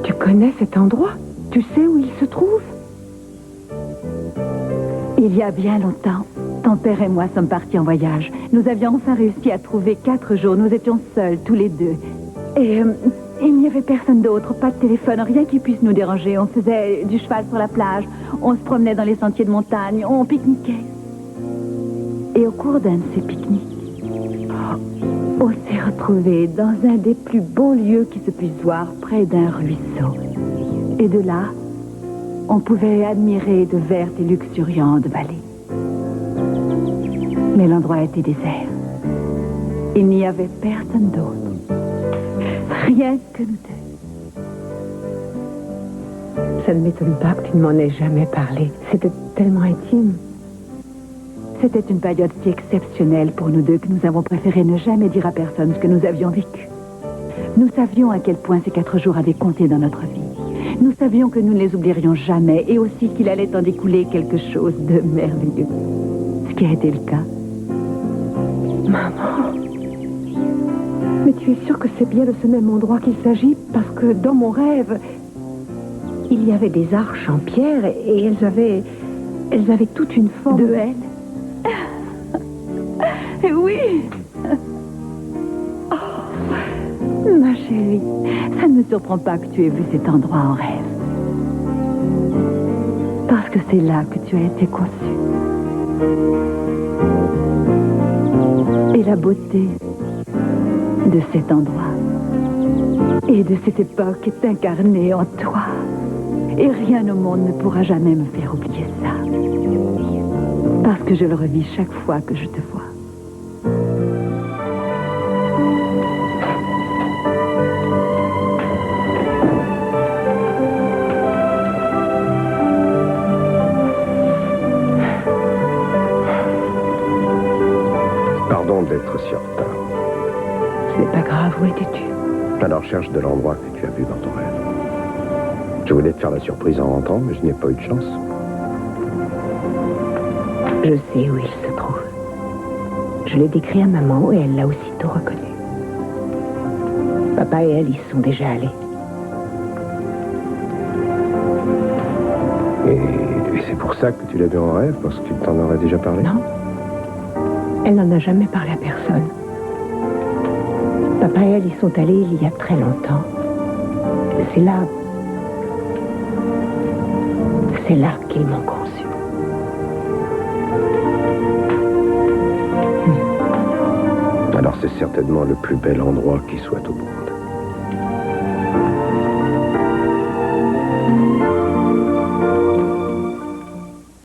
Tu connais cet endroit? Tu sais où il se trouve? Il y a bien longtemps, ton père et moi sommes partis en voyage. Nous avions enfin réussi à trouver 4 jours. Nous étions seuls, tous les deux. Et il n'y avait personne d'autre, pas de téléphone, rien qui puisse nous déranger. On faisait du cheval sur la plage, on se promenait dans les sentiers de montagne, on pique-niquait. Et au cours d'un de ces pique-niques, on s'est retrouvés dans un des plus beaux lieux qui se puisse voir, près d'un ruisseau. Et de là, on pouvait admirer de vertes et luxuriantes vallées. Mais l'endroit était désert. Il n'y avait personne d'autre. Rien que nous deux. Ça ne m'étonne pas que tu ne m'en aies jamais parlé. C'était tellement intime. C'était une période si exceptionnelle pour nous deux que nous avons préféré ne jamais dire à personne ce que nous avions vécu. Nous savions à quel point ces 4 jours avaient compté dans notre vie. Nous savions que nous ne les oublierions jamais et aussi qu'il allait en découler quelque chose de merveilleux. Ce qui a été le cas. Maman. Mais tu es sûre que c'est bien de ce même endroit qu'il s'agit? Parce que dans mon rêve, il y avait des arches en pierre et elles avaient toute une forme. De L. Oui. Oh, ma chérie, ça ne me surprend pas que tu aies vu cet endroit en rêve. Parce que c'est là que tu as été conçue. Et la beauté de cet endroit et de cette époque est incarnée en toi. Et rien au monde ne pourra jamais me faire oublier ça. Parce que je le revis chaque fois que je te vois. Pardon d'être si en retard. Ce n'est pas grave, où étais-tu? À la recherche de l'endroit que tu as vu dans ton rêve. Je voulais te faire la surprise en rentrant, mais je n'ai pas eu de chance. Je sais où il se trouve. Je l'ai décrit à maman et elle l'a aussitôt reconnu. Papa et elle y sont déjà allés. Et c'est pour ça que tu l'as vu en rêve, parce qu'il t'en aurait déjà parlé? Non. Elle n'en a jamais parlé à personne. Papa et elle y sont allés il y a très longtemps. C'est là qu'ils m'ont conçu. Alors c'est certainement le plus bel endroit qui soit au monde.